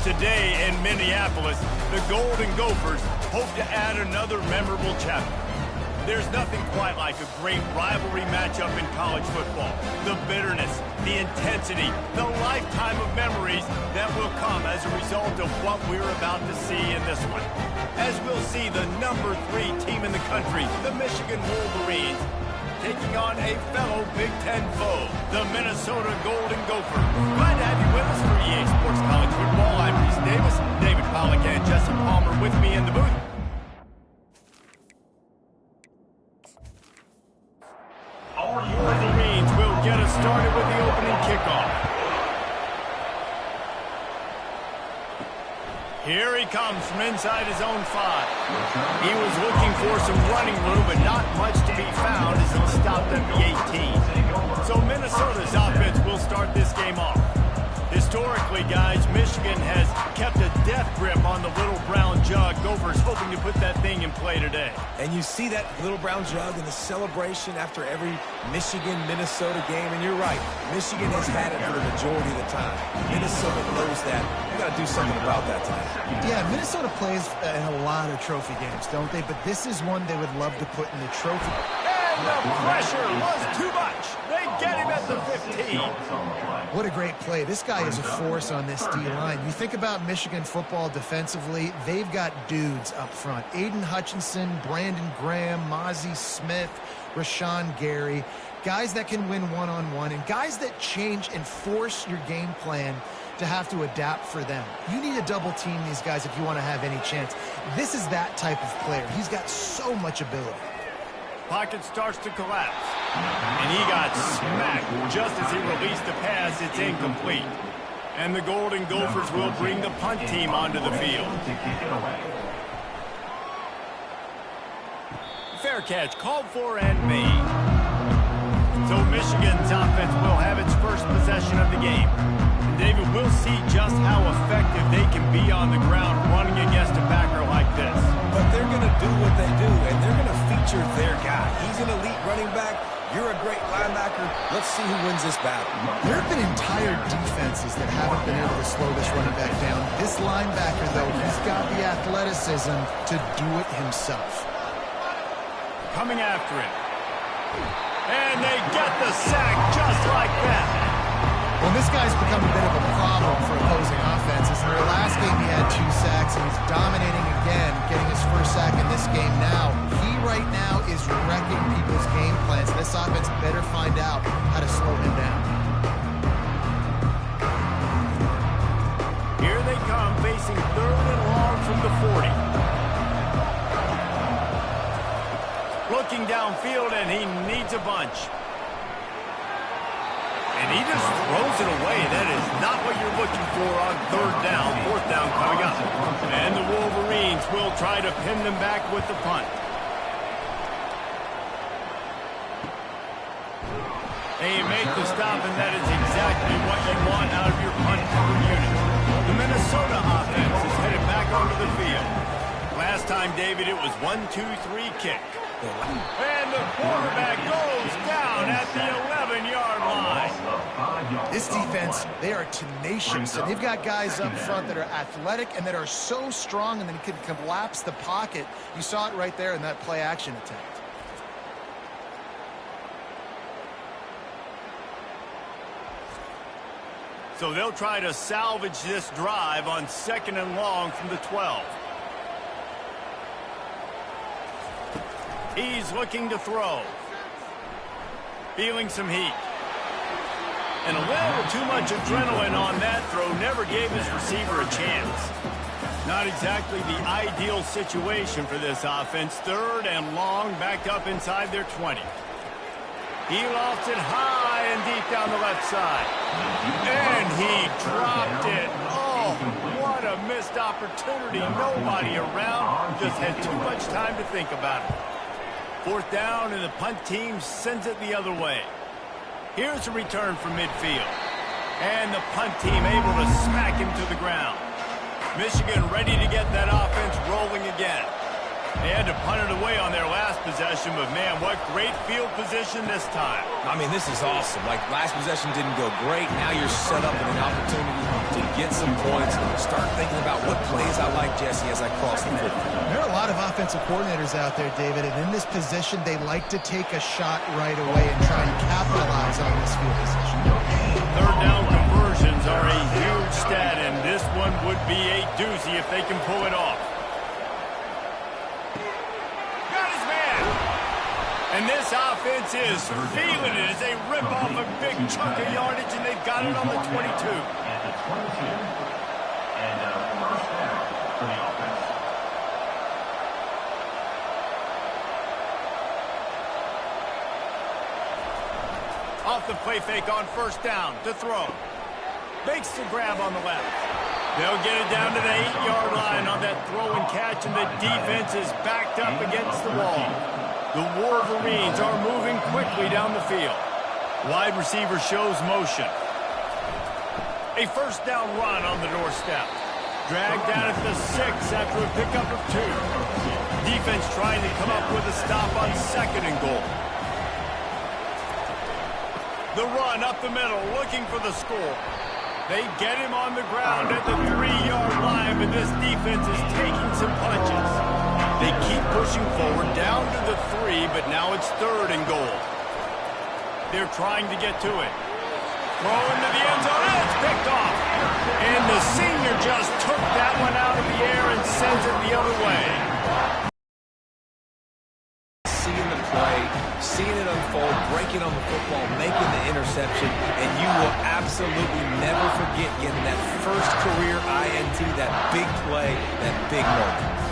Today in Minneapolis, the Golden Gophers hope to add another memorable chapter. There's nothing quite like a great rivalry matchup in college football. The bitterness, the intensity, the lifetime of memories that will come as a result of what we're about to see in this one. As we'll see the number 3 team in the country, the Michigan Wolverines, taking on a fellow Big Ten foe, the Minnesota Golden Gophers. Glad to have you with us for EA Sports College Football. I'm Reese Davis, David Pollack, and Jesse Palmer with me in the booth. Our Wolverines will get us started with the opening kickoff. Here he comes from inside his own 5. He was looking for some running room, but not much to be found as he stopped at the 18. So Minnesota's offense will start this game off. Historically, guys, Michigan has kept a death grip on the little brown jug. Gophers hoping to put that thing in play today. And you see that little brown jug in the celebration after every Michigan-Minnesota game. And you're right, Michigan has had it for the majority of the time. Minnesota knows that. We got to do something about that today. Yeah, Minnesota plays in a lot of trophy games, don't they? But this is one they would love to put in the trophy. And the pressure was too much. They get him at the 15. What a great play. This guy is a force on this D-line. You think about Michigan football defensively, they've got dudes up front. Aiden Hutchinson, Brandon Graham, Mozzie Smith, Rashawn Gary. Guys that can win one-on-one and guys that change and force your game plan to have to adapt for them. You need to double team these guys if you want to have any chance. This is that type of player. He's got so much ability. Pocket starts to collapse. And he got smacked just as he released the pass. It's incomplete. And the Golden Gophers will bring the punt team onto the field. Fair catch called for and made. So Michigan's offense will have its first possession of the game. And David, we'll see just how effective they can be on the ground running against a backer like this. But they're going to do what they do, and they're going to feature their guy. He's an elite running back. You're a great linebacker. Let's see who wins this battle. There have been entire defenses that haven't been able to slow this running back down. This linebacker, though, he's got the athleticism to do it himself. Coming after him. And they get the sack just like that. Well, this guy's become a bit of a problem for opposing offenses. In their last game, he had 2 sacks, and he's dominating again, getting his first sack in this game now. He right now is wrecking people's game plans. This offense better find out how to slow him down. Here they come, facing 3rd and long from the 40. Looking downfield, and he needs a bunch. And he just throws it away. That is not what you're looking for on 3rd down. 4th down coming up. And the Wolverines will try to pin them back with the punt. They make the stop, and that is exactly what you want out of your punt cover unit. The Minnesota offense is headed back onto the field. Last time, David, it was 1-2-3 kick. And the quarterback goes down at the 11-yard line. This defense, they are tenacious, and they've got guys up front that are athletic and that are so strong and then can collapse the pocket. You saw it right there in that play-action attempt. So they'll try to salvage this drive on 2nd and long from the 12. He's looking to throw. Feeling some heat. And a little too much adrenaline on that throw never gave his receiver a chance. Not exactly the ideal situation for this offense. 3rd and long, backed up inside their 20. He lost it high and deep down the left side. And he dropped it. Oh, what a missed opportunity. Nobody around. Just had too much time to think about it. 4th down, and the punt team sends it the other way. Here's a return from midfield. And the punt team able to smack him to the ground. Michigan ready to get that offense rolling again. They had to punt it away on their last possession, but man, what great field position this time. I mean, this is awesome. Like, last possession didn't go great. Now you're set up with an opportunity to get some points. Start thinking about what plays I like, Jesse, as I cross the field. There are a lot of offensive coordinators out there, David, and in this position, they like to take a shot right away and try and capitalize on this field position. Third down conversions are a huge stat, and this one would be a doozy if they can pull it off. Got his man! And this offense is feeling it as they rip off a big chunk of yardage, and they've got it on the 22. At the 22. And first down for the offense. Off the play fake on first down to throw. Makes the grab on the left. They'll get it down to the 8-yard line on that throw and catch, and the defense is backed up against the wall. The Wolverines are moving quickly down the field. Wide receiver shows motion. A first down run on the doorstep. Dragged down at the 6 after a pickup of 2. Defense trying to come up with a stop on second and goal. The run up the middle, looking for the score. They get him on the ground at the 3-yard line, but this defense is taking some punches. They keep pushing forward down to the 3, but now it's third and goal. They're trying to get to it. Throw into the end zone, and it's picked off. And the senior just took that one out of the air and sends it the other way. Seeing the play, seeing it unfold, breaking on the football, making the interception, and you will absolutely never forget getting that first career INT, that big play, that big moment.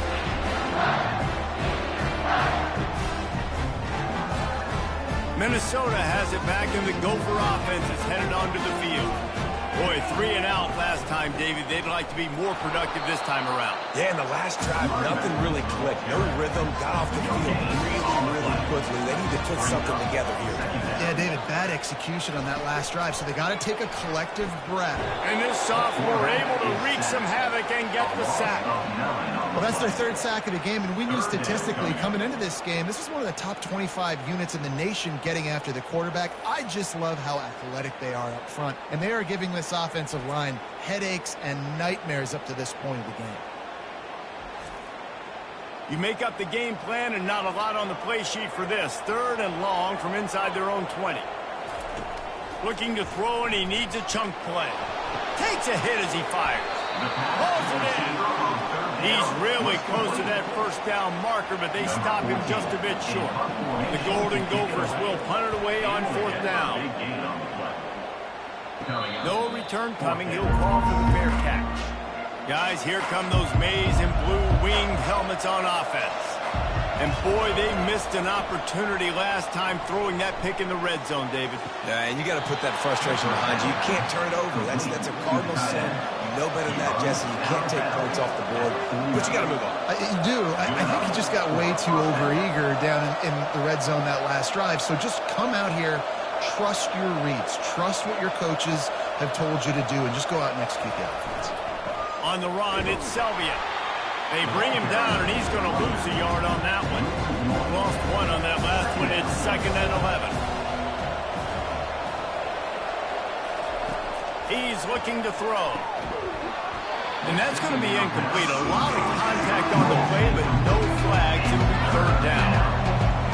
Minnesota has it back, and the Gopher offense is headed onto the field. Boy, 3 and out last time, David. They'd like to be more productive this time around. Yeah, in the last drive, nothing really clicked. No rhythm, got off the field really quickly. They need to put something together here. Yeah, David, bad execution on that last drive, so they got to take a collective breath. And this sophomore able to wreak some havoc and get the sack. Well, that's their 3rd sack of the game, and we knew statistically coming into this game, this is one of the top 25 units in the nation getting after the quarterback. I just love how athletic they are up front, and they are giving this offensive line headaches and nightmares up to this point of the game. You make up the game plan and not a lot on the play sheet for this. 3rd and long from inside their own 20. Looking to throw, and he needs a chunk play. Takes a hit as he fires. Pulls it in. He's really close to that first down marker, but they stop him just a bit short. The Golden Gophers will punt it away on 4th down. No return coming. He'll call for the fair catch. Guys, here come those maize and blue winged helmets on offense. And boy, they missed an opportunity last time throwing that pick in the red zone, David. Yeah, and you got to put that frustration behind you. You can't turn it over. That's a cardinal sin. You know better than that, Jesse. You can't take points off the board, but you got to move on. You do. I think he just got way too overeager down in the red zone that last drive. So just come out here, trust your reads, trust what your coaches have told you to do, and just go out and execute the offense. On the run, it's Selvian. They bring him down, and he's going to lose a yard on that one. Lost 1 on that last one. It's 2nd and 11. He's looking to throw. And that's going to be incomplete. A lot of contact on the play, but no flags. It'll be 3rd down.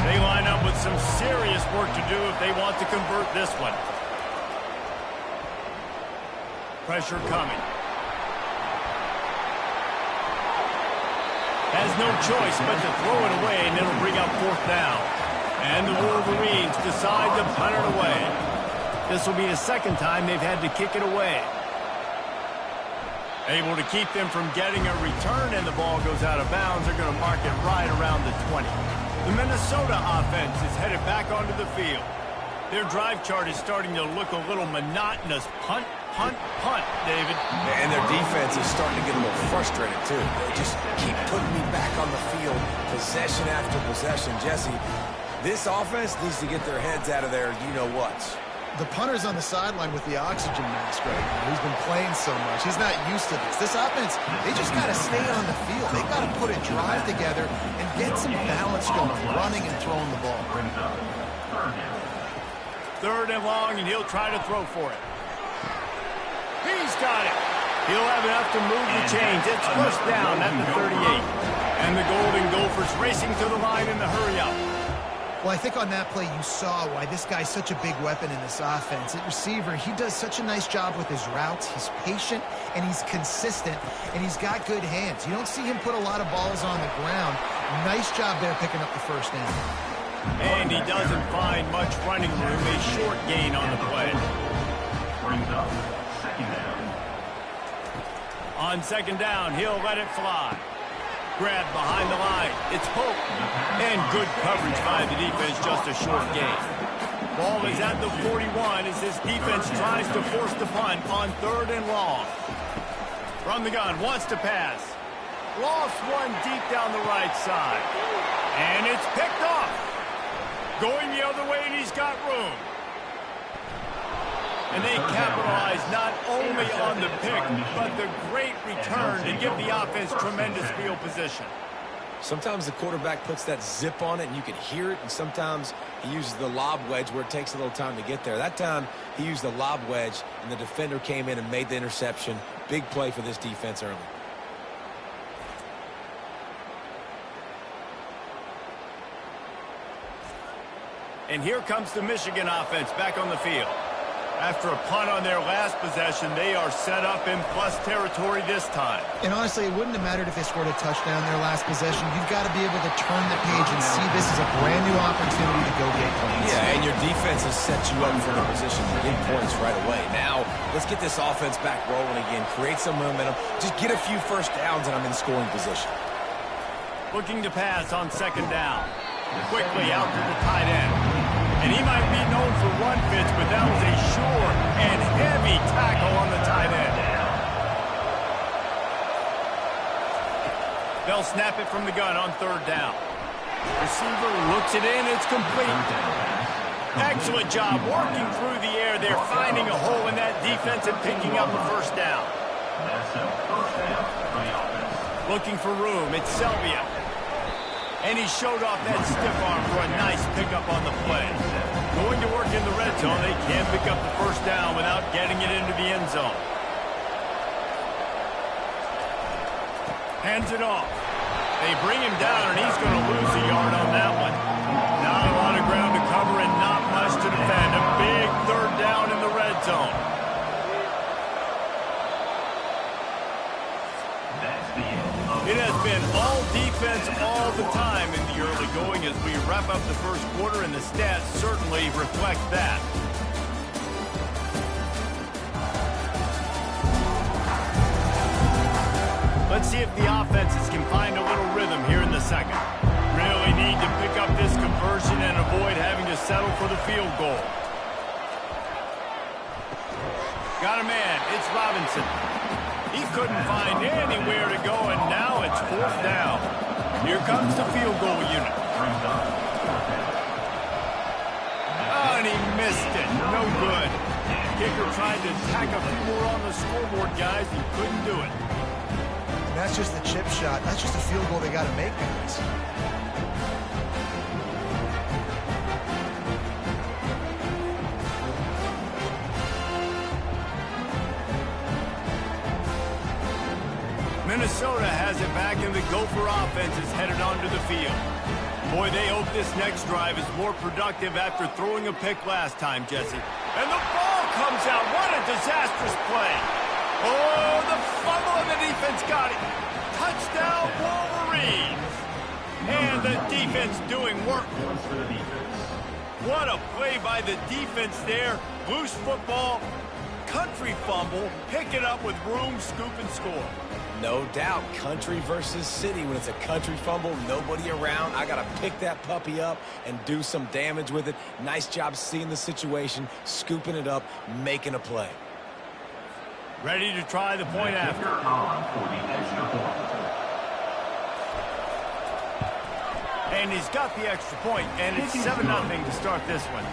They line up with some serious work to do if they want to convert this one. Pressure coming. Has no choice but to throw it away, and it'll bring up 4th down. And the Wolverines decide to punt it away. This will be the 2nd time they've had to kick it away. Able to keep them from getting a return, and the ball goes out of bounds. They're going to mark it right around the 20. The Minnesota offense is headed back onto the field. Their drive chart is starting to look a little monotonous. Punt, punt, punt, David. And their defense is starting to get a little frustrated, too. They just keep putting me back on the field, possession after possession. Jesse, this offense needs to get their heads out of there, you-know-what. The punter's on the sideline with the oxygen mask right now. He's been playing so much. He's not used to this. This offense, they just got to stay on the field. They got to put a drive together and get some balance going, running and throwing the ball. Third and long, and he'll try to throw for it. He's got it. He'll have enough to move the chains. It's first down at the 38. And the Golden Gophers racing to the line in the hurry-up. Well, I think on that play you saw why this guy's such a big weapon in this offense. At receiver, he does such a nice job with his routes. He's patient, and he's consistent, and he's got good hands. You don't see him put a lot of balls on the ground. Nice job there picking up the first down. And he doesn't find much running room. A short gain on the play. Brings up second down. On second down, he'll let it fly. Grab behind the line. It's Pope. And good coverage by the defense, just a short gain. Ball is at the 41 as his defense tries to force the punt on third and long. From the gun, wants to pass. Lost one deep down the right side. And it's picked off. Going the other way, and he's got room. And they capitalize not only on the pick, but the great return to give the offense tremendous field position. Sometimes the quarterback puts that zip on it, and you can hear it, and sometimes he uses the lob wedge where it takes a little time to get there. That time, he used the lob wedge, and the defender came in and made the interception. Big play for this defense early. And here comes the Michigan offense back on the field. After a punt on their last possession, they are set up in plus territory this time. And honestly, it wouldn't have mattered if they scored a touchdown their last possession. You've got to be able to turn the page and see this is a brand new opportunity to go get points. Yeah, and your defense has set you up for the position to get points right away. Now, let's get this offense back rolling again, create some momentum, just get a few first downs, and I'm in scoring position. Looking to pass on second down. Quickly out to the tight end. And he might be known for run fits, but that was a sure and heavy tackle on the tight end. They'll snap it from the gun on third down. Receiver looks it in. It's complete. Excellent job working through the air there, finding a hole in that defense and picking up the first down. Looking for room. It's Selvia. And he showed off that stiff arm for a nice pickup on the play. Going to work in the red zone. They can't pick up the first down without getting it into the end zone. Hands it off. They bring him down, and he's going to lose a yard on that one. Not a lot of ground to cover and not much to defend. A big third down in the red zone. It has been all defense all the time in the early going as we wrap up the first quarter, and the stats certainly reflect that. Let's see if the offenses can find a little rhythm here in the second. Really need to pick up this conversion and avoid having to settle for the field goal. Got a man. It's Robinson. He couldn't find anywhere to go, and now it's fourth down. Here comes the field goal unit. Oh, and he missed it. No good. Kicker tried to tack a few more on the scoreboard, guys. He couldn't do it. And that's just the chip shot. That's just a field goal they got to make, guys. Minnesota has it back, and the Gopher offense is headed onto the field. Boy, they hope this next drive is more productive after throwing a pick last time, Jesse. And the ball comes out. What a disastrous play. Oh, the fumble, and the defense got it. Touchdown, Wolverines. And the defense doing work. What a play by the defense there. Loose football, country fumble, pick it up with room, scoop, and score. No doubt, country versus city. When it's a country fumble, nobody around, I got to pick that puppy up and do some damage with it. Nice job seeing the situation, scooping it up, making a play. Ready to try the point after. And he's got the extra point, and it's 7-0 to start this one.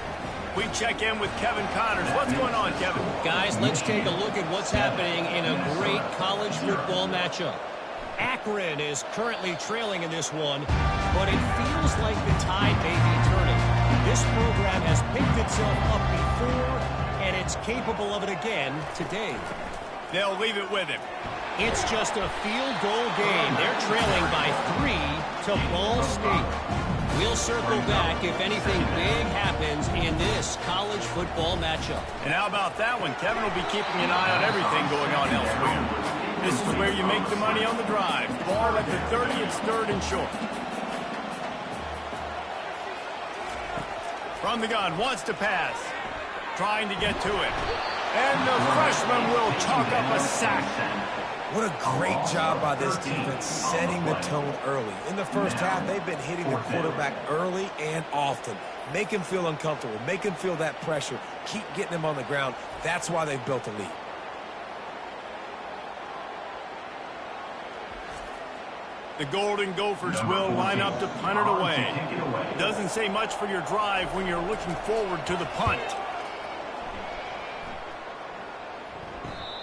We check in with Kevin Connors. What's going on, Kevin? Guys, let's take a look at what's happening in a great college football matchup. Akron is currently trailing in this one, but it feels like the tide may be turning. This program has picked itself up before, and it's capable of it again today. They'll leave it with him. It's just a field goal game. They're trailing by 3 to Ball State. We'll circle back if anything big happens in this college football matchup. And how about that one? Kevin will be keeping an eye on everything going on elsewhere. This is where you make the money on the drive. Ball at the 30, it's 3rd and short. From the gun, wants to pass. Trying to get to it. And the freshman will chalk up a sack. What a great job by this defense setting the tone early. In the first half, they've been hitting the quarterback early and often. Make him feel uncomfortable. Make him feel that pressure. Keep getting him on the ground. That's why they've built a lead. The Golden Gophers will line up to punt it away. Doesn't say much for your drive when you're looking forward to the punt.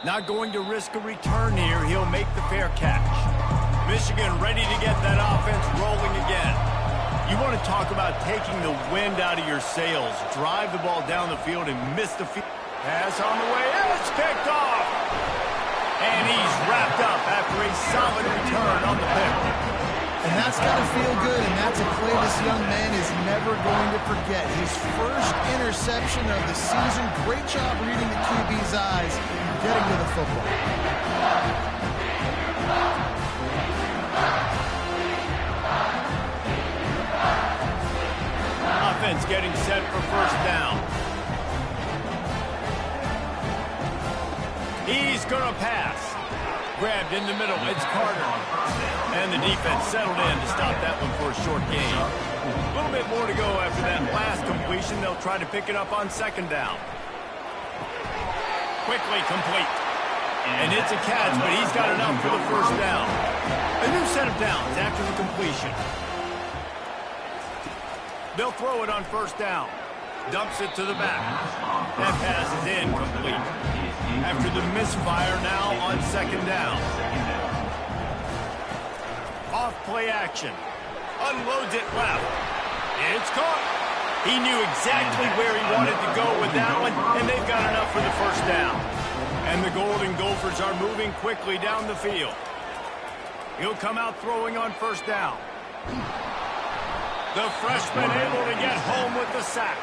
Not going to risk a return here. He'll make the fair catch. Michigan ready to get that offense rolling again. You want to talk about taking the wind out of your sails. Drive the ball down the field and miss the field. Pass on the way. It's picked off. And he's wrapped up after a solid return on the pick. And that's got to feel good, and that's a play this young man is never going to forget. His first interception of the season. Great job reading the QB's eyes, getting to the football. Offense getting set for first down. He's going to pass. Grabbed in the middle. It's Carter. And the defense settled in to stop that one for a short gain. A little bit more to go after that last completion. They'll try to pick it up on 2nd down. Quickly complete. And it's a catch, but he's got enough for the first down. A new set of downs after the completion. They'll throw it on 1st down. Dumps it to the back. That pass is incomplete. After the misfire now on 2nd down. Off play action. Unloads it left. It's caught. He knew exactly where he wanted to go with that one, and they've got enough for the first down. And the Golden Gophers are moving quickly down the field. He'll come out throwing on 1st down. The freshman able to get home with the sack.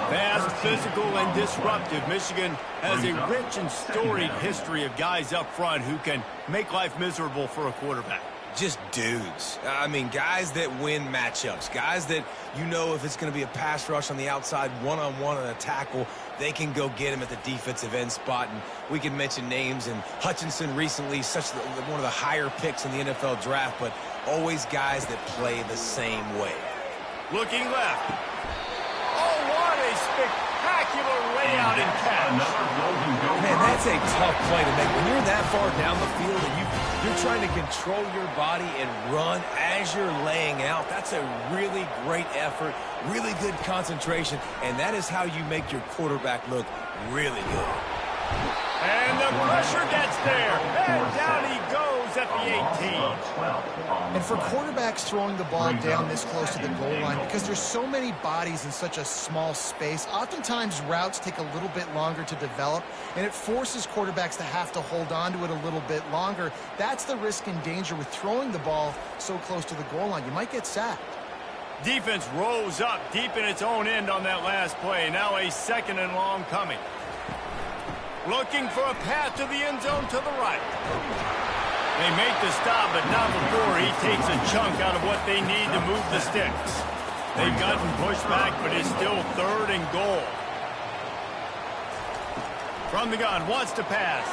Fast, physical, and disruptive. Michigan has a rich and storied history of guys up front who can make life miserable for a quarterback. Just dudes. I mean, guys that win matchups. Guys that, you know, if it's going to be a pass rush on the outside, one-on-one on a tackle, they can go get him at the defensive end spot. And we can mention names. And Hutchinson recently, one of the higher picks in the NFL draft, but always guys that play the same way. Looking left. Oh, what a spectacular layout and catch. Man, that's a tough play to make. When you're that far down the field and you're trying to control your body and run as you're laying out, that's a really great effort, really good concentration, and that is how you make your quarterback look really good. And the pressure gets there. And down he goes at the 18. And for quarterbacks throwing the ball down this close to the goal line, because there's so many bodies in such a small space, oftentimes routes take a little bit longer to develop, and it forces quarterbacks to have to hold on to it a little bit longer. That's the risk and danger with throwing the ball so close to the goal line. You might get sacked. Defense rose up deep in its own end on that last play. Now a 2nd and long coming. Looking for a path to the end zone to the right. They make the stop, but not before he takes a chunk out of what they need to move the sticks. They've gotten pushed back, but it's still 3rd and goal. From the gun, wants to pass.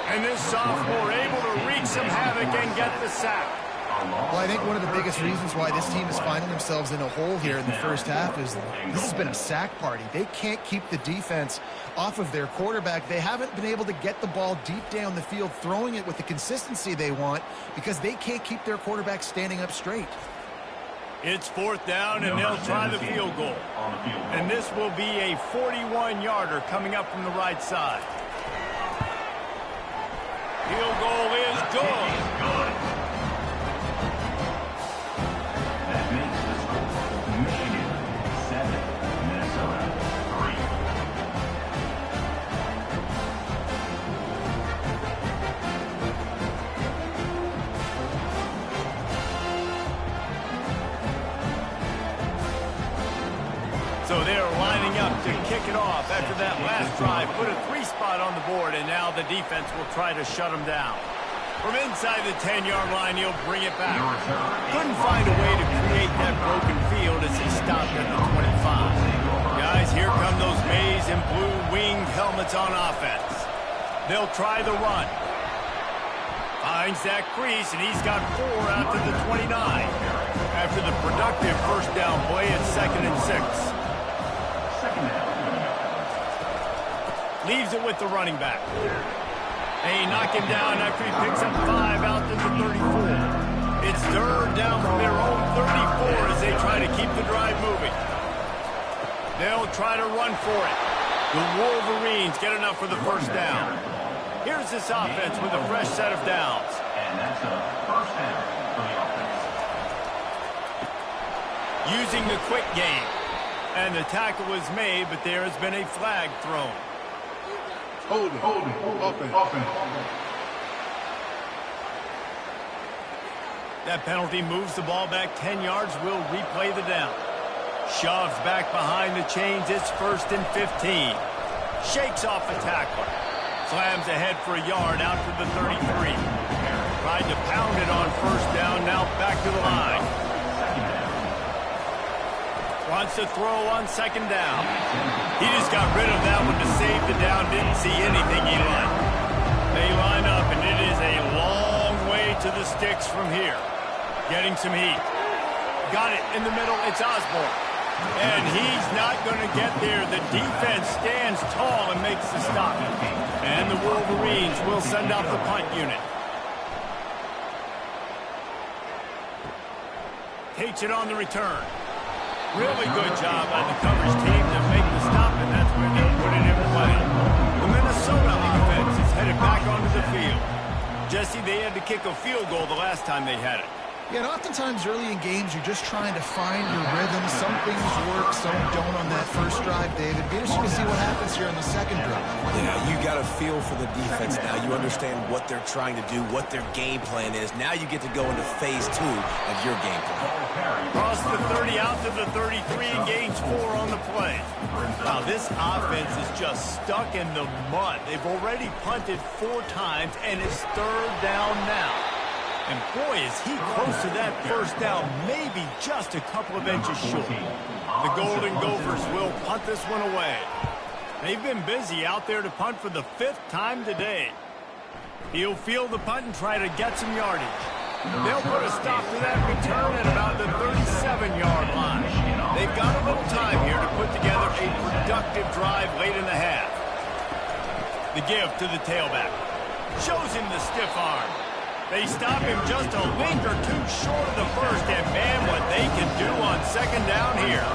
And this sophomore able to wreak some havoc and get the sack. Well, I think one of the biggest reasons why this team is finding themselves in a hole here in the first half is this has been a sack party. They can't keep the defense off of their quarterback. They haven't been able to get the ball deep down the field, throwing it with the consistency they want, because they can't keep their quarterback standing up straight. It's 4th down, and they'll try the field goal. And this will be a 41-yarder coming up from the right side. Field goal is good. That makes the score Michigan 7, Minnesota 3. So they're lining up to kick it off after that last drive. Put a 3 spot on the board, and now the defense will try to shut them down. From inside the 10-yard line, he'll bring it back. Couldn't find a way to create that broken field as he stopped at the 25. Guys, here come those maize and blue winged helmets on offense. They'll try the run. Finds that crease, and he's got 4 out to the 29. After the productive first down play, it's 2nd and 6. Leaves it with the running back. They knock him down after he picks up 5 out to the 34. It's 3rd down from their own 34 as they try to keep the drive moving. They'll try to run for it. The Wolverines get enough for the first down. Here's this offense with a fresh set of downs. And that's a first down for the offense. Using the quick game. And the tackle was made, but there has been a flag thrown. Holding. Open. That penalty moves the ball back 10 yards. We'll replay the down. Shoves back behind the chains. It's 1st and 15. Shakes off the tackler. Slams ahead for a yard out to the 33. Tried to pound it on first down. Now back to the line. Wants to throw on 2nd down. He just got rid of that one to save the down. Didn't see anything he liked. They line up, and it is a long way to the sticks from here. Getting some heat. Got it in the middle. It's Osborne. And he's not going to get there. The defense stands tall and makes the stop. And the Wolverines will send out the punt unit. Takes it on the return. Really good job by the coverage team to make the stop, and that's where they'll put it in play. The Minnesota offense is headed back onto the field. Jesse, they had to kick a field goal the last time they had it. Yeah, and oftentimes early in games, you're just trying to find your rhythm. Some things work, some don't on that first drive, David. Be interesting to see what happens here on the second drive. Yeah, you got a feel for the defense now. You understand what they're trying to do, what their game plan is. Now you get to go into phase 2 of your game plan. Cross the 30 out to the 33 and gains 4 on the play. Now, this offense is just stuck in the mud. They've already punted 4 times, and it's 3rd down now. And boy, is he close to that first down, maybe just a couple of inches short. The Golden Gophers will punt this one away. They've been busy out there to punt for the 5th time today. He'll field the punt and try to get some yardage. They'll put a stop to that return at about the 37-yard line. They've got a little time here to put together a productive drive late in the half. The give to the tailback. Shows him the stiff arm. They stop him just a link or 2 short of the first, and man, what they can do on 2nd down here.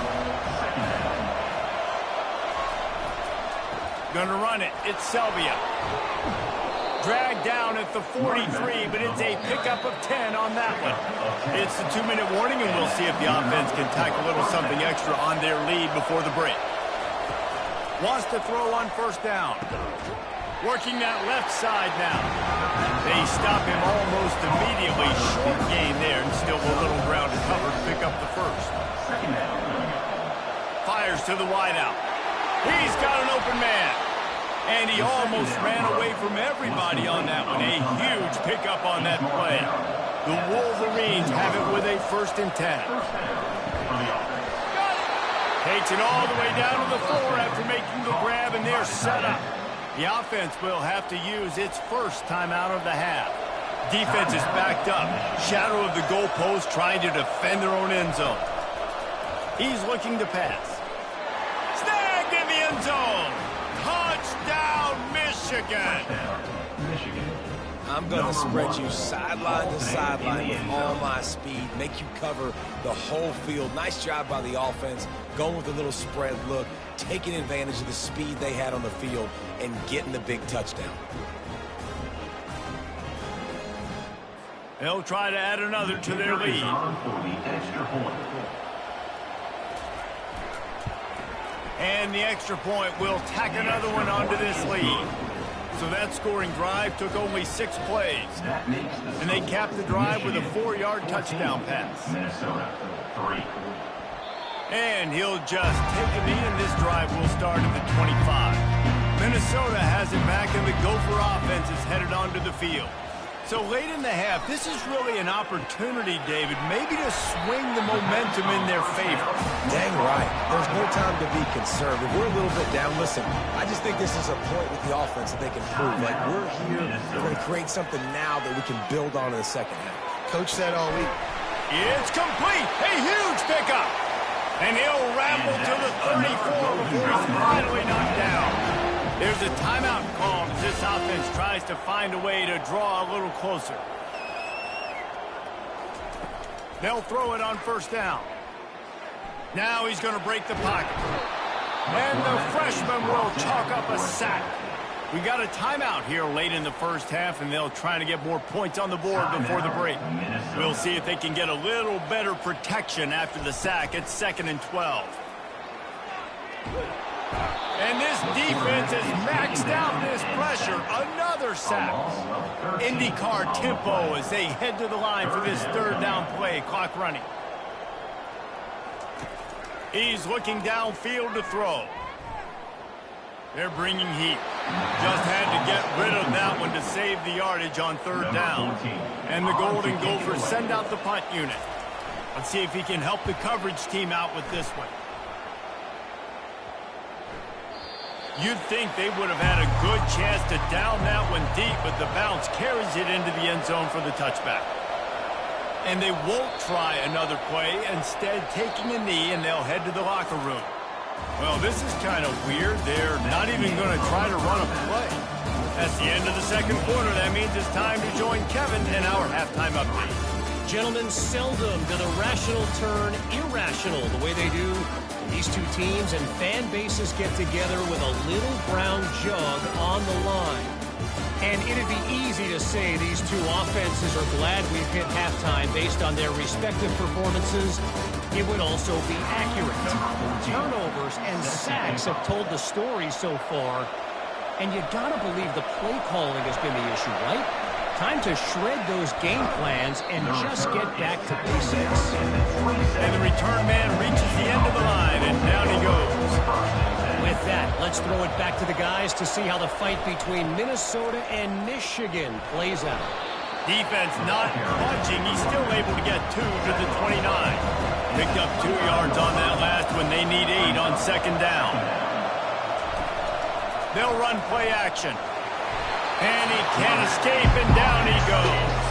Gonna run it. It's Selvia. Dragged down at the 43, but it's a pickup of 10 on that one. It's the 2-minute warning, and we'll see if the offense can tack a little something extra on their lead before the break. Wants to throw on first down. Working that left side now. They stop him almost immediately. Short gain there, and still a little ground to cover to pick up the first. Fires to the wideout. He's got an open man. And he almost ran away from everybody on that one. A huge pickup on that play. The Wolverines have it with a 1st and 10. Takes it all the way down to the floor after making the grab, and they're set up. The offense will have to use its first timeout of the half. Defense is backed up. Shadow of the goalpost trying to defend their own end zone. He's looking to pass. Snagged in the end zone. Touchdown, Michigan. I'm going to spread you sideline to sideline with all my speed, make you cover the whole field. Nice job by the offense, going with a little spread look, taking advantage of the speed they had on the field, and getting the big touchdown. They'll try to add another to their lead. And the extra point will tack another one onto this lead. So that scoring drive took only 6 plays. And they capped the drive with a 4-yard touchdown pass. Minnesota, 3. And he'll just take a knee, and this drive will start at the 25. Minnesota has it back, and the Gopher offense is headed onto the field. So late in the half, this is really an opportunity, David, maybe to swing the momentum in their favor. Dang right. There's no time to be conservative. We're a little bit down. Listen, I just think this is a point with the offense that they can prove. Like, we're here, we're going to create something now that we can build on in the second half. Coach said all week. It's complete. A huge pickup. And he'll ramble to the 34 before he's finally knocked down. There's a timeout called as this offense tries to find a way to draw a little closer. They'll throw it on first down. Now he's going to break the pocket. And the freshman will chalk up a sack. We got a timeout here late in the first half, and they'll try to get more points on the board before the break. We'll see if they can get a little better protection after the sack. It's 2nd and 12. And this defense has maxed out this pressure. Another sack. IndyCar tempo as they head to the line for this 3rd down play. Clock running. He's looking downfield to throw. They're bringing heat. Just had to get rid of that one to save the yardage on 3rd down. And the Golden Gophers send out the punt unit. Let's see if he can help the coverage team out with this one. You'd think they would have had a good chance to down that one deep, but the bounce carries it into the end zone for the touchback. And they won't try another play, instead taking a knee, and they'll head to the locker room. Well, this is kind of weird. They're not even going to try to run a play. That's the end of the 2nd quarter. That means it's time to join Kevin in our halftime update. Gentlemen, seldom do the rational turn irrational the way they do. These two teams and fan bases get together with a little brown jug on the line. And it'd be easy to say these two offenses are glad we've hit halftime based on their respective performances. It would also be accurate. Turnovers and sacks have told the story so far. And you gotta believe the play calling has been the issue, right? Time to shred those game plans and just get back to basics. And the return man reaches the end of the line, and down he goes. With that, let's throw it back to the guys to see how the fight between Minnesota and Michigan plays out. Defense not punching. He's still able to get 2 to the 29. Picked up 2 yards on that last one. They need 8 on 2nd down. They'll run play action. And he can't escape, and down he goes.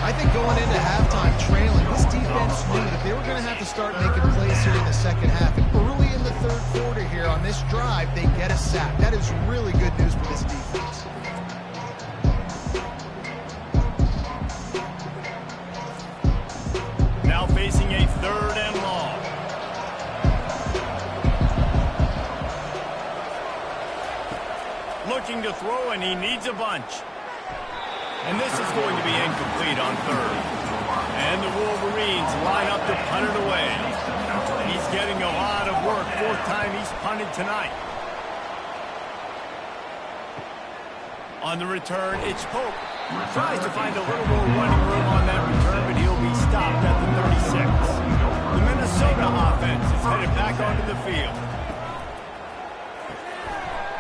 I think going into halftime trailing, this defense knew that they were going to have to start making plays here in the second half. And early in the 3rd quarter here on this drive, they get a sack. That is really good news for this defense. Now facing a 3rd and long. Looking to throw, and he needs a bunch. And this is going to be incomplete on 3rd. And the Wolverines line up to punt it away. He's getting a lot of work. 4th time he's punted tonight. On the return, it's Pope. Tries to find a little more running room on that return, but he'll be stopped at the 36. The Minnesota offense is headed back onto the field.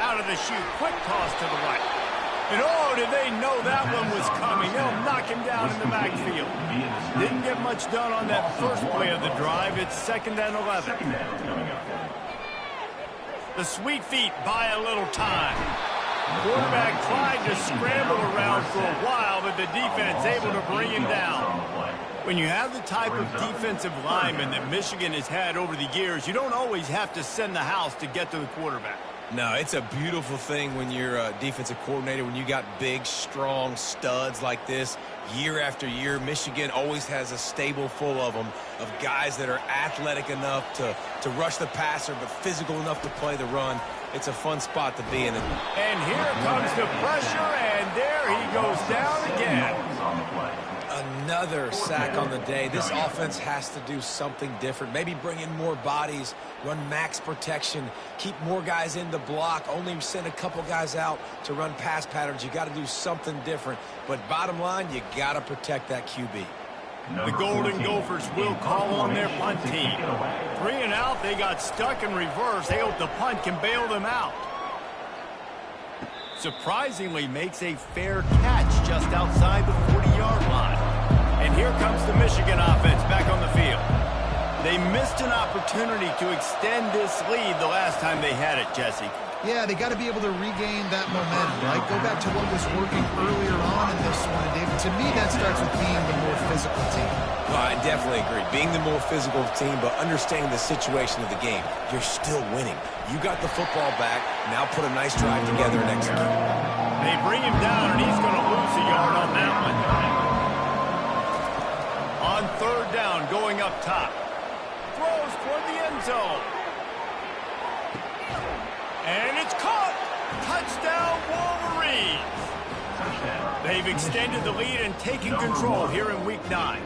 Out of the chute, quick toss to the right. And oh, did they know that one was coming. They'll knock him down in the backfield. Didn't get much done on that first play of the drive. It's 2nd and 11. The Sweet Feet buy a little time. Quarterback tried to scramble around for a while, but the defense able to bring him down. When you have the type of defensive lineman that Michigan has had over the years, you don't always have to send the house to get to the quarterback. No, it's a beautiful thing when you're a defensive coordinator, when you got big, strong studs like this year after year. Michigan always has a stable full of them, of guys that are athletic enough to rush the passer, but physical enough to play the run. It's a fun spot to be in. And here comes the pressure, and there he goes down again. Another sack on the day. This offense has to do something different. Maybe bring in more bodies, run max protection, keep more guys in the block, only send a couple guys out to run pass patterns. You got to do something different. But bottom line, you got to protect that QB. The Golden Gophers will call on their punt team. 3 and out, they got stuck in reverse. They hope the punt can bail them out. Surprisingly makes a fair catch just outside the 40-yard line. And here comes the Michigan offense back on the field. They missed an opportunity to extend this lead the last time they had it, Jesse. Yeah, they got to be able to regain that momentum, right? Go back to what was working earlier on in this one, David. To me, that starts with being the more physical team. Well, I definitely agree. Being the more physical team, but understanding the situation of the game. You're still winning. You got the football back. Now put a nice drive together and execute. They bring him down, and he's going to lose a yard on that one. On 3rd down, going up top. Throws toward the end zone. And it's caught. Touchdown, Wolverines. They've extended the lead and taken control here in Week 9.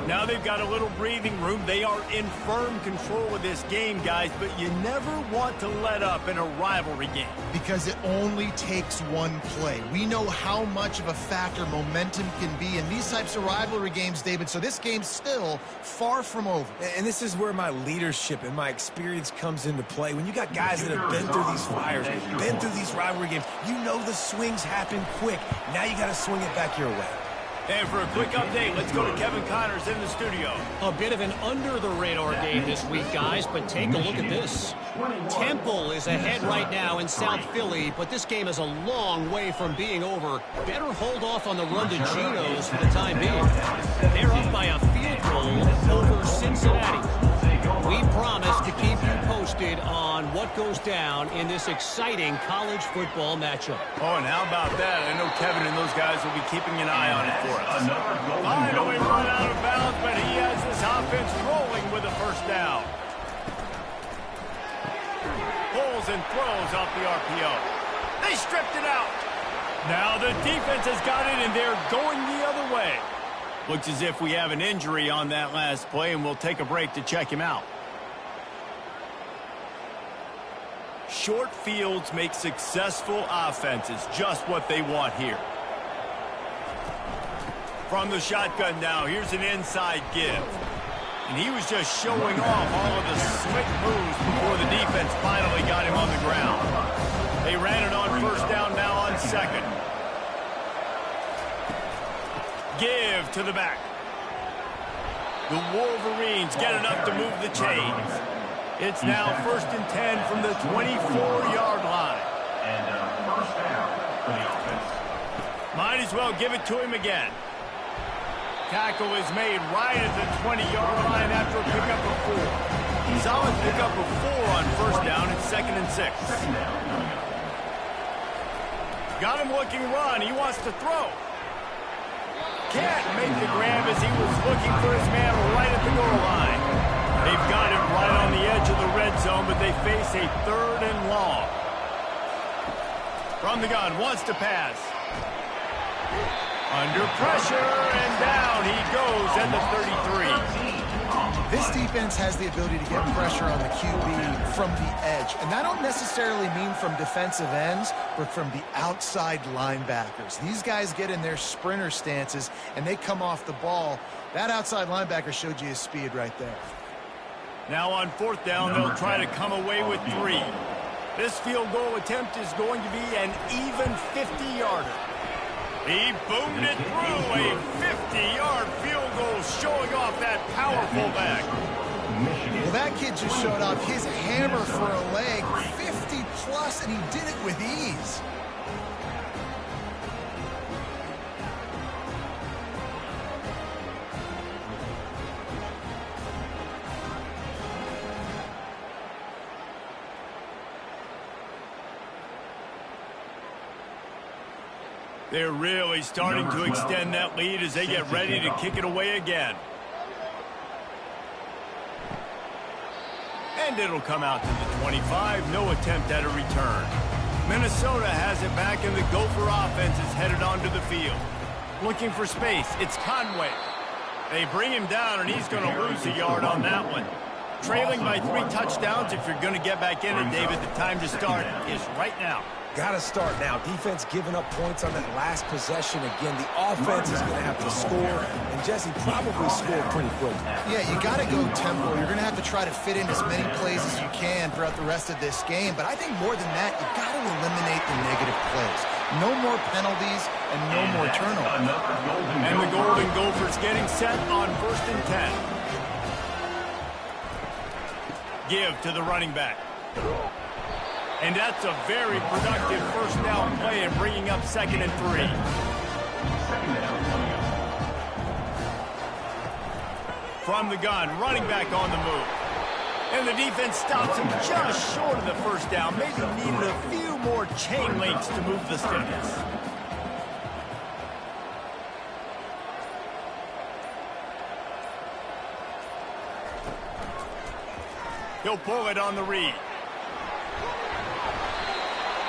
Now they've got a little breathing room. They are in firm control of this game, guys, but you never want to let up in a rivalry game. Because it only takes one play. We know how much of a factor momentum can be in these types of rivalry games, David, so this game's still far from over. And this is where my leadership and my experience comes into play. When you got guys that have been through these fires, been through these rivalry games, you know the swings happen quick. Now you got to swing it back your way. And for a quick update, let's go to Kevin Connors in the studio. A bit of an under-the-radar game this week, guys, but take a look at this. Temple is ahead right now in South Philly, but this game is a long way from being over. Better hold off on the run to Geno's for the time being. They're up by a field goal over Cincinnati. We promise to keep you posted on what goes down in this exciting college football matchup. Oh, and how about that? I know Kevin and those guys will be keeping an eye on it for us. Finally run out of bounds, but he has this offense rolling with a 1st down. Pulls and throws off the RPO. They stripped it out. Now the defense has got it, and they're going the other way. Looks as if we have an injury on that last play, and we'll take a break to check him out. Short fields make successful offenses just what they want here. From the shotgun now, here's an inside give. And he was just showing off all of the slick moves before the defense finally got him on the ground. They ran it on 1st down, now on 2nd. Give to the back. The Wolverines get enough to move the chains. It's now 1st and 10 from the 24-yard line. And 1st down for the offense. Might as well give it to him again. Tackle is made right at the 20-yard line after a pickup of 4. Solid pickup of 4 on 1st down and 2nd and 6. Got him looking run. He wants to throw. Can't make the grab as he was looking for his man right at the goal line. They've got him right on the edge of the red zone, but they face a 3rd and long. From the gun, wants to pass. Under pressure, and down he goes at the 33. This defense has the ability to get pressure on the QB from the edge. And I don't necessarily mean from defensive ends, but from the outside linebackers. These guys get in their sprinter stances, and they come off the ball. That outside linebacker showed you his speed right there. Now on 4th down, they'll try to come away with 3. This field goal attempt is going to be an even 50-yarder. He boomed it through a 50-yard field goal, showing off that powerful back. Well, that kid just showed off his hammer for a leg, 50-plus, and he did it with ease. They're really starting to extend that lead as they get ready to kick it away again. And it'll come out to the 25. No attempt at a return. Minnesota has it back, and the Gopher offense is headed onto the field. Looking for space. It's Conway. They bring him down, and he's going to lose a yard on that one. Trailing by 3 touchdowns. If you're going to get back in it, David, the time to start is right now. Got to start now. Defense giving up points on that last possession. Again, the offense is going to have to score, and Jesse probably scored pretty quick. Yeah, you got to go tempo. You're going to have to try to fit in as many plays as you can throughout the rest of this game. But I think more than that, you got to eliminate the negative plays. No more penalties and no more turnovers. And the Golden Gophers getting set on 1st and 10. Give to the running back. And that's a very productive first down play and bringing up 2nd and 3. From the gun, running back on the move. And the defense stops him just short of the first down. Maybe needed a few more chain links to move the sticks. He'll pull it on the read.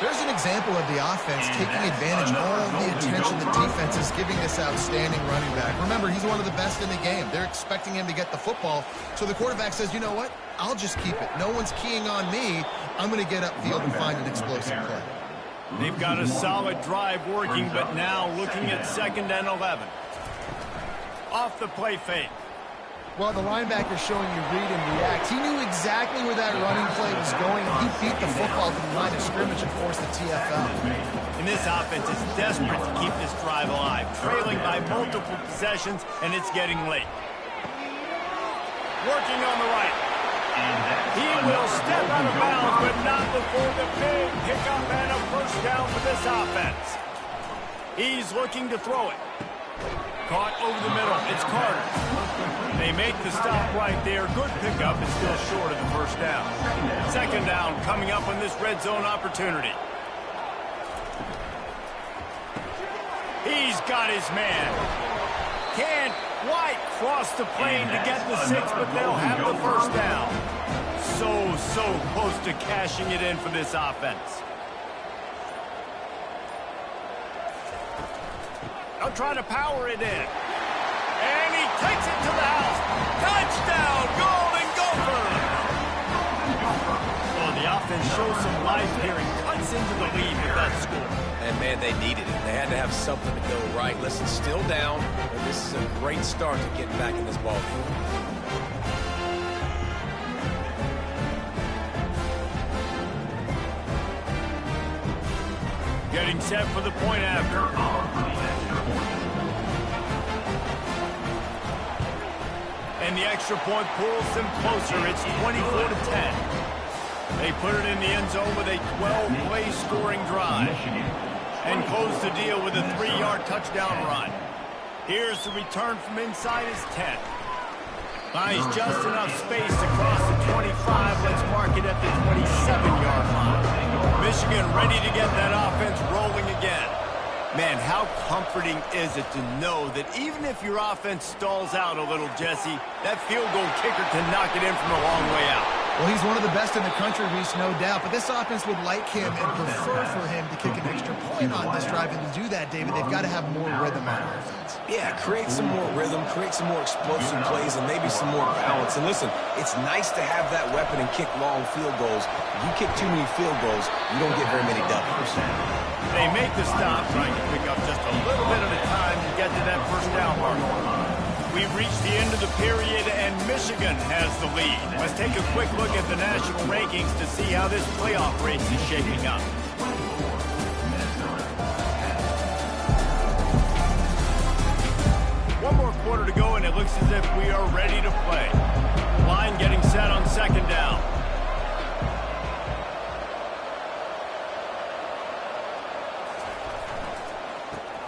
There's an example of the offense taking advantage of all the attention the defense is giving this outstanding running back. Remember, he's one of the best in the game. They're expecting him to get the football. So the quarterback says, you know what? I'll just keep it. No one's keying on me. I'm going to get upfield and find an explosive play. They've got a solid drive working, but now looking at 2nd and 11. Off the play fake. Well, the linebacker showing you read and react. He knew exactly where that running play was going, and he beat the football to the line of scrimmage and forced the TFL. And this offense is desperate to keep this drive alive, trailing by multiple possessions, and it's getting late. Working on the right. He will step out of bounds, but not before the big pickup and a first down for this offense. He's looking to throw it. Caught over the middle. It's Carter. They make the stop right there. Good pickup, and still short of the first down. 2nd down coming up on this red zone opportunity. He's got his man. Can't quite cross the plane to get the 6, but they'll have the first down. So close to cashing it in for this offense. They'll try to power it in. And he takes it to the house. Touchdown, Golden Gophers! Well, the offense shows some life here and cuts into the lead with that score. And, man, they needed it. They had to have something to go right. Listen, still down, but this is a great start to getting back in this ball game. Getting set for the point after. And the extra point pulls them closer. It's 24-10. They put it in the end zone with a 12-play scoring drive. And close the deal with a 3-yard touchdown run. Here's the return from inside his 10. Finds just enough space to cross the 25. Let's mark it at the 27-yard line. Michigan ready to get that offense rolling again. Man, how comforting is it to know that even if your offense stalls out a little, Jesse, that field goal kicker can knock it in from a long way out. Well, he's one of the best in the country, Reese, no doubt. But this offense would like him and prefer for him to kick an extra point on this drive. And to do that, David, they've got to have more rhythm on offense. Yeah, create some more rhythm, create some more explosive plays, and maybe some more balance. And listen, it's nice to have that weapon and kick long field goals. If you kick too many field goals, you don't get very many W's. They make the stop, trying to pick up just a little bit at a time to get to that first down mark. We've reached the end of the period, and Michigan has the lead. Let's take a quick look at the national rankings to see how this playoff race is shaping up. One more quarter to go, and it looks as if we are ready to play. Line getting set on 2nd down.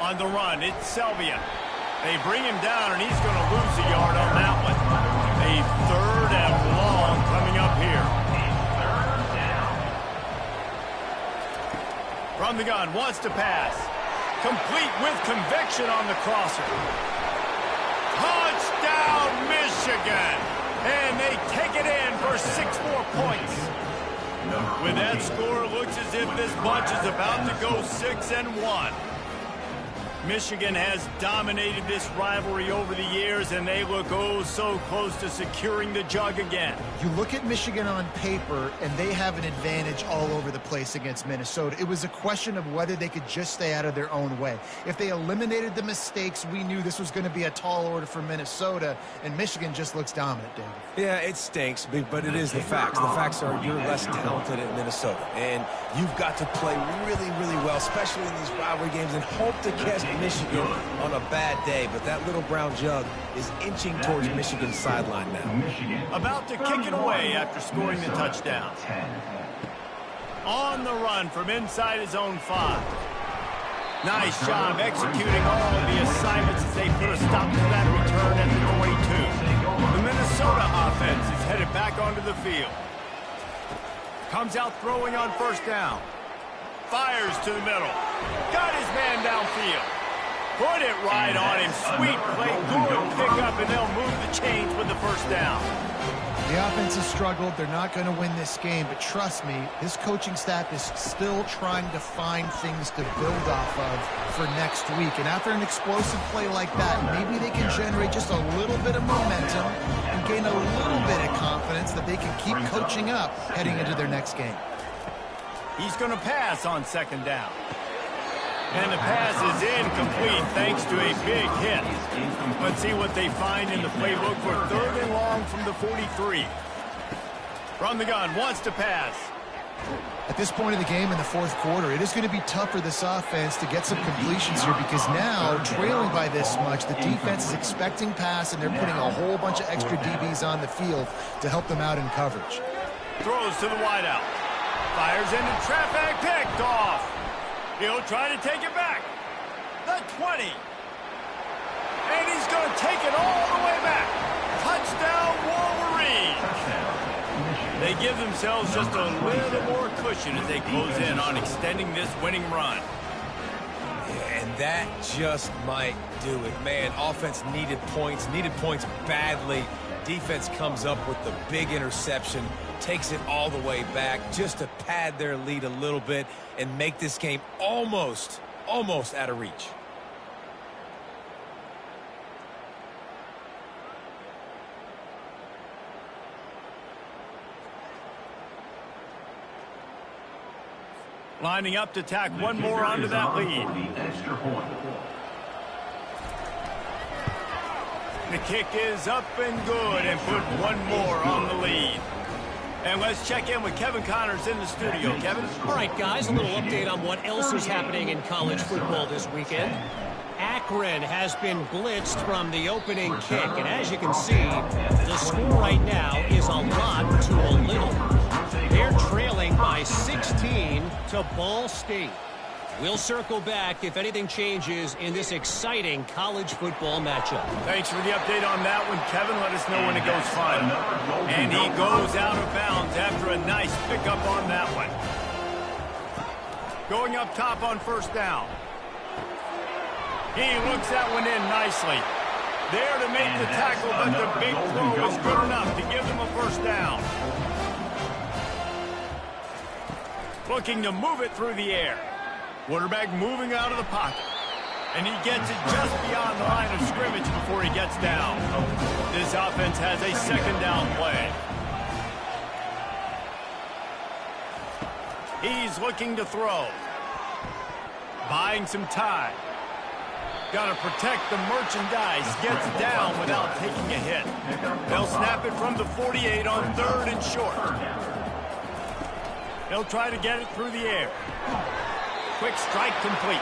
On the run, it's Selvia. They bring him down, and he's going to lose a yard on that one. A 3rd and long coming up here. From the gun, wants to pass. Complete with conviction on the crosser. Touchdown, Michigan! And they take it in for 6 more points. With that score, it looks as if this bunch is about to go 6-1. Michigan has dominated this rivalry over the years, and they look oh so close to securing the jug again. You look at Michigan on paper, and they have an advantage all over the place against Minnesota. It was a question of whether they could just stay out of their own way. If they eliminated the mistakes, we knew this was going to be a tall order for Minnesota, and Michigan just looks dominant, David. Yeah, it stinks, but it is the facts. The facts are you're less talented in Minnesota, and you've got to play really, really well, especially in these rivalry games, and hope to catch Michigan on a bad day. But that little brown jug is inching towards Michigan's sideline now. About to kick it away after scoring the touchdown. On the run from inside his own 5. Nice job executing all of the assignments as they put a stop to that return at the 22. The Minnesota offense is headed back onto the field. Comes out throwing on first down. Fires to the middle. Got his man downfield. Put it right on him. Sweet play. Good pickup, and they'll move the chains with the first down. The offense has struggled. They're not going to win this game, but trust me, this coaching staff is still trying to find things to build off of for next week. And after an explosive play like that, maybe they can generate just a little bit of momentum and gain a little bit of confidence that they can keep coaching up heading into their next game. He's going to pass on second down. And the pass is incomplete thanks to a big hit. Let's see what they find in the playbook for 3rd and long from the 43. From the gun, wants to pass. At this point of the game in the 4th quarter, it is going to be tough for this offense to get some completions here because now, trailing by this much, the defense is expecting pass and they're putting a whole bunch of extra DBs on the field to help them out in coverage. Throws to the wideout. Fires into traffic, picked off. He'll try to take it back. The 20. And he's going to take it all the way back. Touchdown, Wolverine. They give themselves just a little more cushion as they close in on extending this winning run. Yeah, and that just might do it. Man, offense needed points badly. Defense comes up with the big interception, takes it all the way back just to pad their lead a little bit and make this game almost out of reach. Lining up to tack one more onto that lead. The kick is up and good and put one more on the lead. And let's check in with Kevin Connors in the studio. Kevin? All right, guys, a little update on what else is happening in college football this weekend. Akron has been blitzed from the opening kick, and as you can see, the score right now is a lot to a little. They're trailing by 16 to Ball State. We'll circle back if anything changes in this exciting college football matchup. Thanks for the update on that one, Kevin. Let us know when it goes final. And he goes out of bounds after a nice pickup on that one. Going up top on first down. He looks that one in nicely. There to make the tackle, but the big throw is good enough to give them a first down. Looking to move it through the air. Quarterback moving out of the pocket. And he gets it just beyond the line of scrimmage before he gets down. This offense has a second down play. He's looking to throw. Buying some time. Got to protect the merchandise. Gets down without taking a hit. They'll snap it from the 48 on 3rd and short. They'll try to get it through the air. Quick strike complete.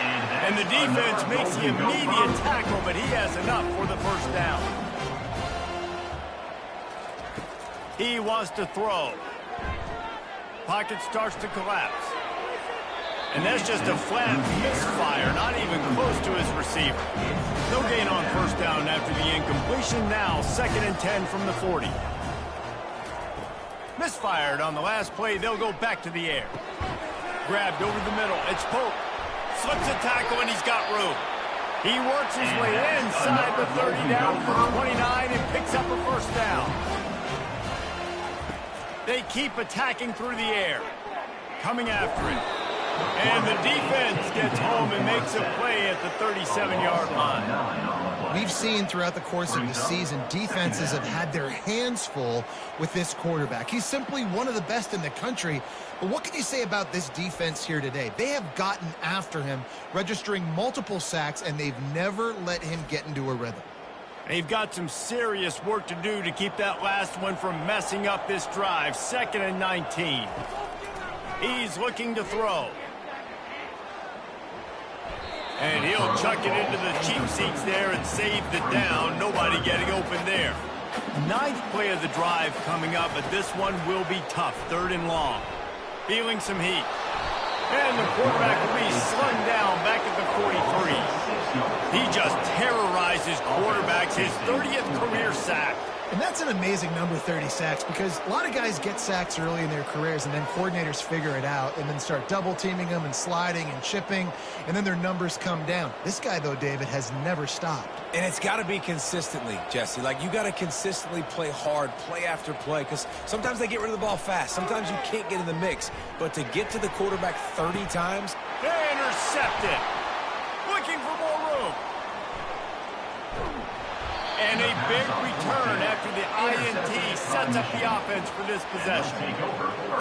And the defense makes the immediate tackle, but he has enough for the first down. He wants to throw. Pocket starts to collapse. And that's just a flat misfire, not even close to his receiver. No gain on first down after the incompletion. Now 2nd and 10 from the 40. Misfired on the last play. They'll go back to the air. Grabbed over the middle. It's Pope. Slips a tackle, and he's got room. He works his way inside the 30 down to the 29 and picks up a first down. They keep attacking through the air. Coming after it. And the defense gets home and makes a play at the 37-yard line. We've seen throughout the course of the season, defenses have had their hands full with this quarterback. He's simply one of the best in the country. But what can you say about this defense here today? They have gotten after him, registering multiple sacks, and they've never let him get into a rhythm. They've got some serious work to do to keep that last one from messing up this drive. 2nd and 19. He's looking to throw. And he'll chuck it into the cheap seats there and save the down. Nobody getting open there. 9th play of the drive coming up, but this one will be tough. 3rd and long. Feeling some heat. And the quarterback will be slung down back at the 43. He just terrorizes quarterbacks. His 30th career sack. And that's an amazing number, 30 sacks, because a lot of guys get sacks early in their careers, and then coordinators figure it out and then start double-teaming them and sliding and chipping, and then their numbers come down. This guy, though, David, has never stopped. And it's got to be consistently, Jesse. Like, you got to consistently play hard, play after play, because sometimes they get rid of the ball fast. Sometimes you can't get in the mix. But to get to the quarterback 30 times... Intercepted. Looking for more room. And a big return after the INT sets up the offense for this possession.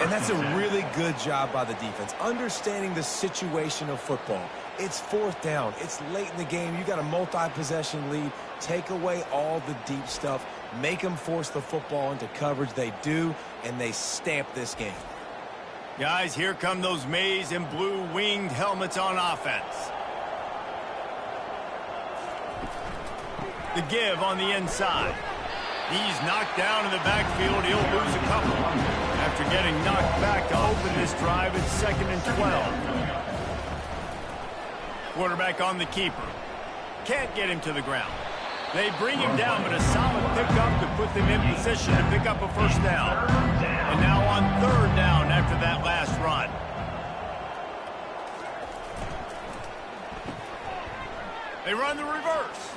And that's a really good job by the defense, understanding the situation of football. It's 4th down. It's late in the game. You got a multi-possession lead. Take away all the deep stuff. Make them force the football into coverage. They do, and they stamp this game. Guys, here come those maize and blue winged helmets on offense. The give on the inside. He's knocked down in the backfield. He'll lose a couple. After getting knocked back to open this drive, it's 2nd and 12. Quarterback on the keeper. Can't get him to the ground. They bring him down, but a solid pickup to put them in position to pick up a first down. And now on 3rd down after that last run. They run the reverse.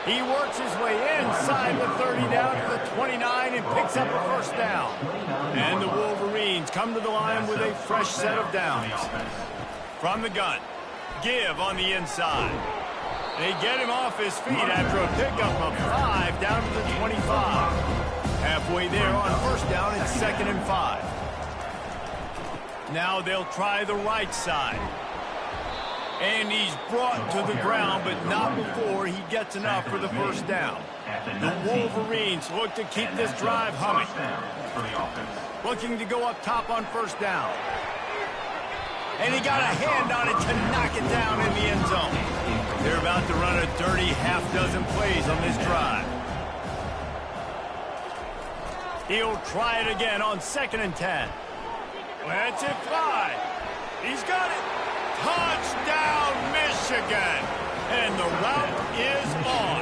He works his way inside the 30 down to the 29 and picks up a first down. And the Wolverines come to the line with a fresh set of downs. From the gun, give on the inside. They get him off his feet after a pickup of 5 down to the 25. Halfway there on first down, it's 2nd and 5. Now they'll try the right side. And he's brought to the ground, but not before he gets enough for the first down. The Wolverines look to keep this drive humming. Looking to go up top on first down. And he got a hand on it to knock it down in the end zone. They're about to run a dirty half-dozen plays on this drive. He'll try it again on 2nd and 10. Lets it fly. He's got it. Touchdown, Michigan! And the route is on.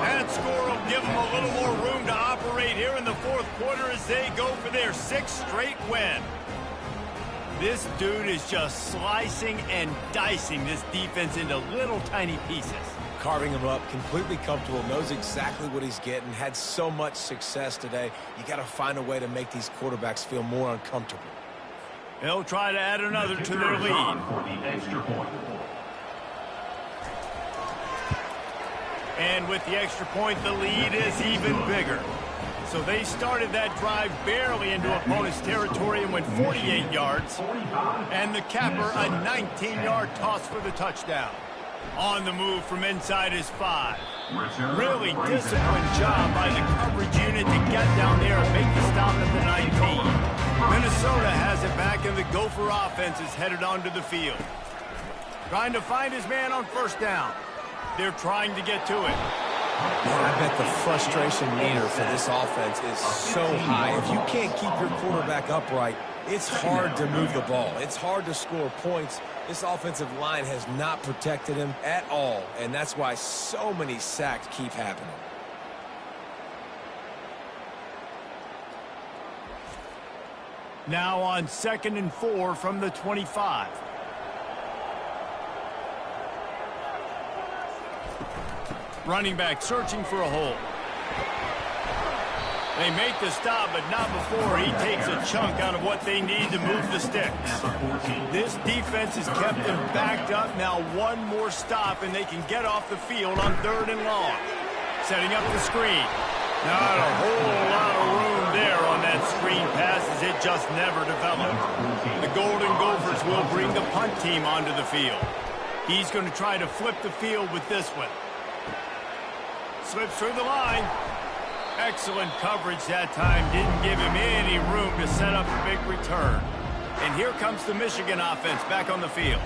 That score will give them a little more room to operate here in the 4th quarter as they go for their 6th straight win. This dude is just slicing and dicing this defense into little tiny pieces. Carving him up, completely comfortable, knows exactly what he's getting, had so much success today. You got to find a way to make these quarterbacks feel more uncomfortable. They'll try to add another to their lead. And with the extra point, the lead is even bigger. So they started that drive barely into opponent's territory and went 48 yards. And the capper, a 19-yard toss for the touchdown. On the move from inside his 5. Really disciplined job by the coverage unit to get down there and make the stop at the 19. Minnesota has it back, and the Gopher offense is headed onto the field. Trying to find his man on first down. They're trying to get to it. Man, I bet the frustration meter for this offense is so high. If you can't keep your quarterback upright, it's hard to move the ball. It's hard to score points. This offensive line has not protected him at all, and that's why so many sacks keep happening. Now on 2nd and 4 from the 25. Running back searching for a hole. They make the stop, but not before he takes a chunk out of what they need to move the sticks. This defense has kept them backed up. Now one more stop, and they can get off the field on 3rd and long. Setting up the screen. Not a whole lot of room there on that screen pass, as it just never developed. The Golden Gophers will bring the punt team onto the field. He's going to try to flip the field with this one. Slips through the line. Excellent coverage that time. Didn't give him any room to set up a big return. And here comes the Michigan offense back on the field.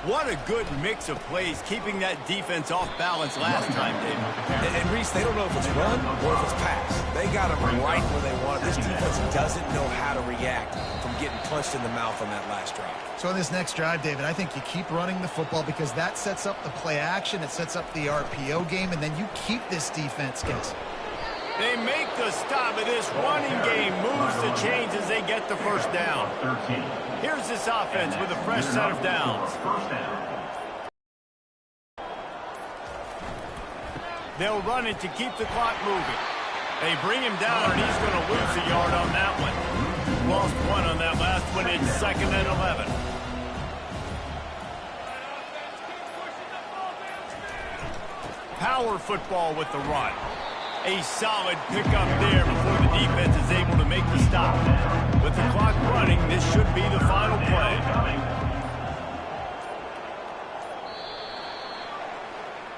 What a good mix of plays, keeping that defense off balance last time, David. And Reese, they don't know if it's run or if it's pass. They got them right where they want it. This defense doesn't know how to react from getting punched in the mouth on that last drive. So in this next drive, David, I think you keep running the football because that sets up the play action, it sets up the RPO game, and then you keep this defense guessing. They make the stop, and this running game moves the chains as they get the first down. Here's this offense with a fresh set of downs. They'll run it to keep the clock moving. They bring him down, and he's going to lose a yard on that one. Lost one on that last one. It's 2nd and 11. Power football with the run. A solid pickup there before the defense is able to make the stop. With the clock running, this should be the final play.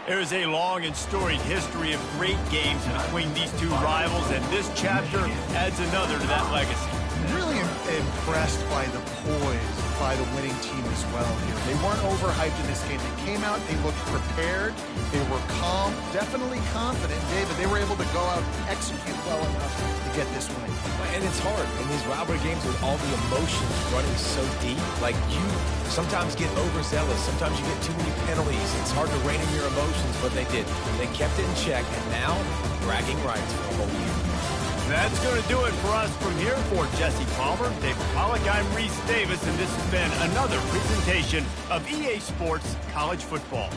There is a long and storied history of great games between these two rivals, and this chapter adds another to that legacy. Really impressed by the poise by the winning team as well here. They weren't overhyped in this game. They came out, they looked prepared, they were calm, definitely confident. David, they were able to go out and execute well enough to get this win. And it's hard in these rivalry games with all the emotions running so deep. Like, you sometimes get overzealous. Sometimes you get too many penalties. It's hard to rein in your emotions, but they did. They kept it in check, and now bragging rights for the whole year. That's going to do it for us from here. For Jesse Palmer, David Pollack, I'm Reese Davis, and this has been another presentation of EA Sports College Football.